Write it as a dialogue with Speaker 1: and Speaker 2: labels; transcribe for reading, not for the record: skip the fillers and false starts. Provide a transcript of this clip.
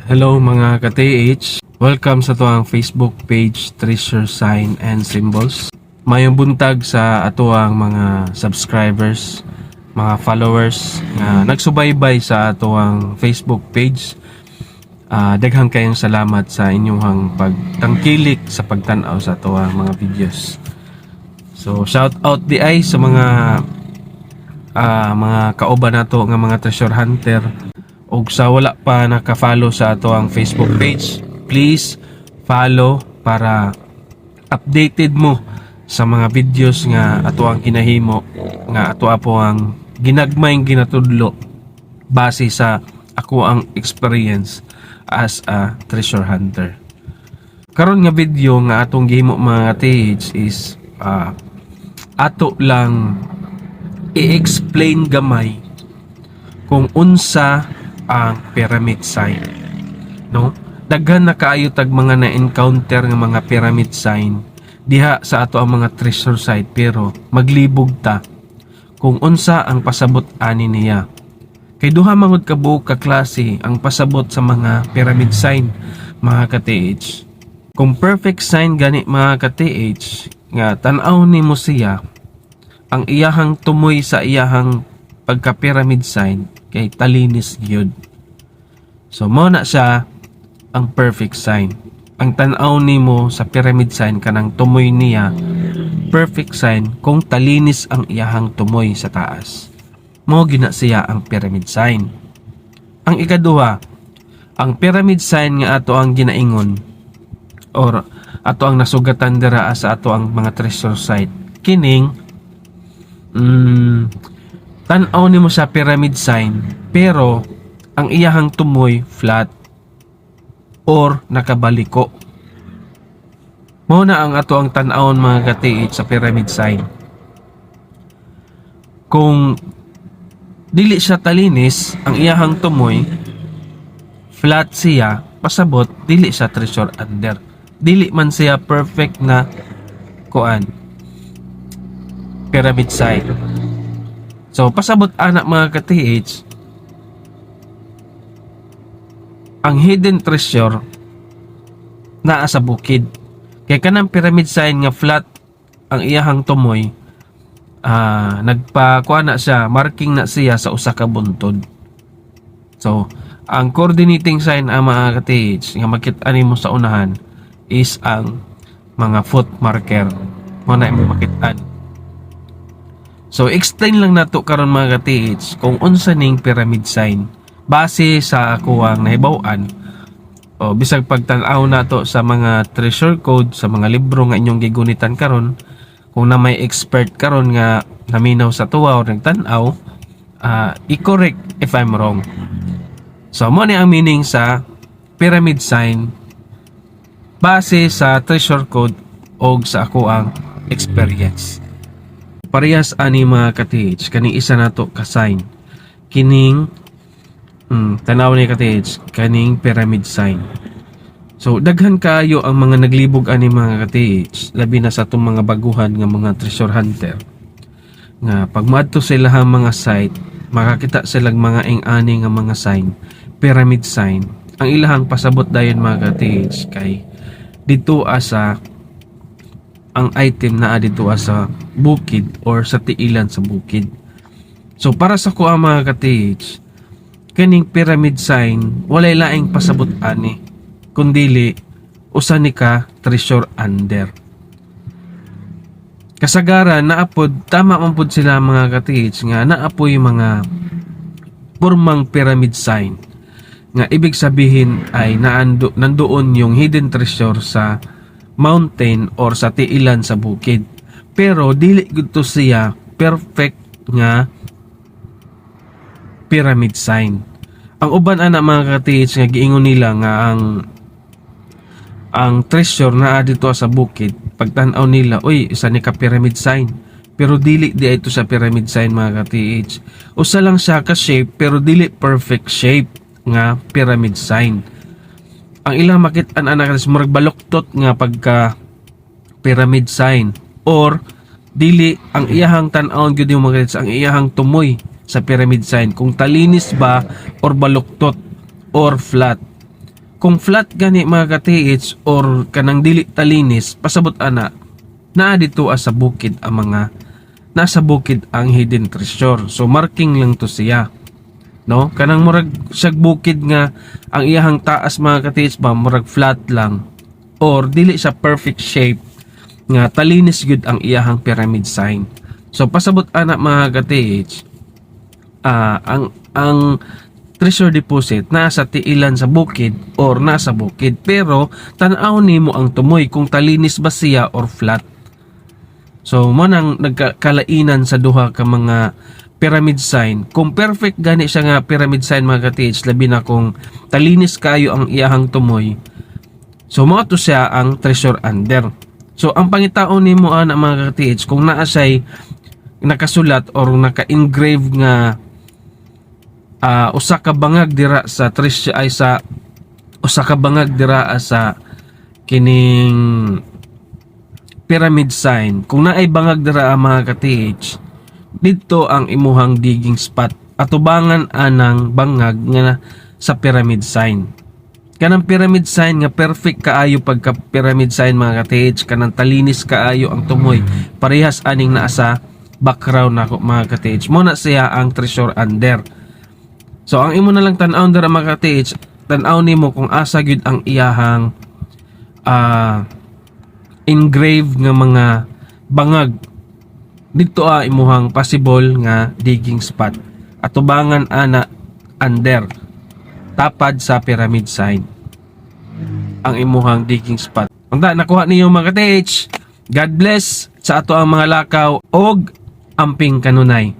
Speaker 1: Hello mga ka-TH. Welcome sa tuang Facebook page Treasure Sign and Symbols. Mayong buntag sa atuang mga subscribers, mga followers nga nagsubaybay sa atuang Facebook page. Daghang kayong salamat sa inyong pagtangkilik sa pagtanaw sa atuang mga videos. So shout out di ay sa mga kauban nato nga mga treasure hunter. Og sa wala pa naka-follow sa ato ang Facebook page, please follow para updated mo sa mga videos nga ato ang kinahimo, nga ato po ang ginagmayng ginatudlo base sa ako ang experience as a treasure hunter. Karon nga video nga atong gihimo mga TH is ato lang i-explain gamay kung unsa ang pyramid sign, no? Daghan na kaayo tag mga na-encounter nga mga pyramid sign diha sa ato ang mga treasure site, pero maglibog ta kung unsa ang pasabot ani niya. Kay duha mangod kabuok ka klase ang pasabot sa mga pyramid sign mga ka-TH. Kung perfect sign gani mga ka-TH nga tan-aw nimo siya, ang iyahang tumoy sa iyahang pagka pyramid sign kay talinis gyud. So mo na siya ang perfect sign. Ang tan-aw nimo sa pyramid sign kanang tumoy niya perfect sign kung talinis ang iyahang tumoy sa taas. Mo gina siya ang pyramid sign. Ang ikaduha, ang pyramid sign nga ato ang ginaingon or ato ang nasugatan dira sa ato ang mga treasure site, kining tan-aw nimo sa pyramid sign pero ang iyahang tumoy flat or nakabaliko. Mao na ang ato ang tan-awon mga ka-TH sa pyramid sign. Kung dili siya talinis, ang iyahang tumoy flat siya, pasabot dili siya treasure under. Dili man siya perfect na pyramid sign. So pasabot anak mga ka-TH, ang hidden treasure naa sa bukid. Kay kanang pyramid sign nga flat ang iyahang tumoy, nagpakuha na siya, marking na siya sa usa ka buntod. So ang coordinating sign ang mga ka-TH nga makita nimo sa unahan is ang mga foot marker mo na makitaan. So explain lang nato karon mga ka-TH kung unsa ning pyramid sign base sa ako ang nahibaw-an o bisag pagtan-aw nato sa mga treasure code sa mga libro nga inyong gigunitan karon. Kung na may expert karon nga naminaw sa tuwa o nagtan-aw, i-correct if I'm wrong. So mo ni ang meaning sa pyramid sign base sa treasure code o sa ako ang experience. Parehas ani mga ka-TH kaning isa nato ka sign, kining tanaw ni ka-TH kaning pyramid sign. So daghan kaayo ang mga naglibog ani mga ka-TH, labi na sa atong mga baguhan nga mga treasure hunter nga pag maadto sila ang mga site, makakita sila mga ing-ani nga mga sign, pyramid sign. Ang ilahang pasabot dayon mga ka-TH kay dito asa ang item na dito sa bukid or sa tiilan sa bukid. So para sa kuha mga ka-TH, kaning pyramid sign walay laing pasabot ani kundili usa ni ka treasure under. Kasagaran naapod tama man pud sila mga ka-TH nga naapoy mga pormang pyramid sign nga ibig sabihin ay nandoon yung hidden treasure sa mountain or sa tiilan sa bukid, pero dili gud to siya perfect nga pyramid sign. Ang uban ana mga ka-TH nga giingon nila nga ang treasure naa dito sa bukid, pagtan-aw nila, uy, isa ni ka pyramid sign, pero dili di ito sa pyramid sign mga ka-TH. Usa lang siya ka shape pero dili perfect shape nga pyramid sign. Ang ilang makit-an anak is murag baluktot nga pagka pyramid sign or dili ang iyahang tan-awon gyud yung mga ang iyahang tumoy sa pyramid sign kung talinis ba or baluktot or flat. kung flat gani mga ka-TH or kanang dili talinis, pasabot ana naa dito sa bukid ang mga nasa bukid ang hidden treasure. So marking lang to siya, no? Kanang murag siyag bukid nga ang iyahang taas mga ka-TH ba murag flat lang or dili siya perfect shape nga talinis gyud ang iyahang pyramid sign. So pasabot ana mga ka-TH, ang treasure deposit nasa tiilan sa bukid or nasa bukid, pero tan-aw nimo ang tumoy kung talinis ba siya or flat. So mo nang nagkalainan sa duha ka mga pyramid sign. Kung perfect gani siya nga pyramid sign mga ka-TH, labi na kung talinis kayo ang iyahang tumoy, so mo to siya ang treasure under. So ang pangitaon nimo ana mga ka-TH, kung naa siya'y nakasulat or naka-engrave nga usa ka bangag dira sa treasure ay sa usa ka bangag dira sa kining pyramid sign, kung naay bangag dira mga ka-TH, dito ang imuhang digging spot atubangan anang bangag nga sa pyramid sign. Kanang pyramid sign nga perfect kaayo pagka pyramid sign mga ka-TH, kanang talinis kaayo ang tumoy, parehas aning naa sa background nako mga ka-TH, mo na siya ang treasure under. So ang imo na lang tan-aw dira mga ka-TH, tan-aw nimo kung asa gyud ang iyahang engrave nga mga bangag dito imuhang possible nga digging spot atubangan ana under tapad sa pyramid sign ang imuhang digging spot. Unta nakuha niyo mga ka-TH. God bless sa ato ang mga lakaw og amping kanunay.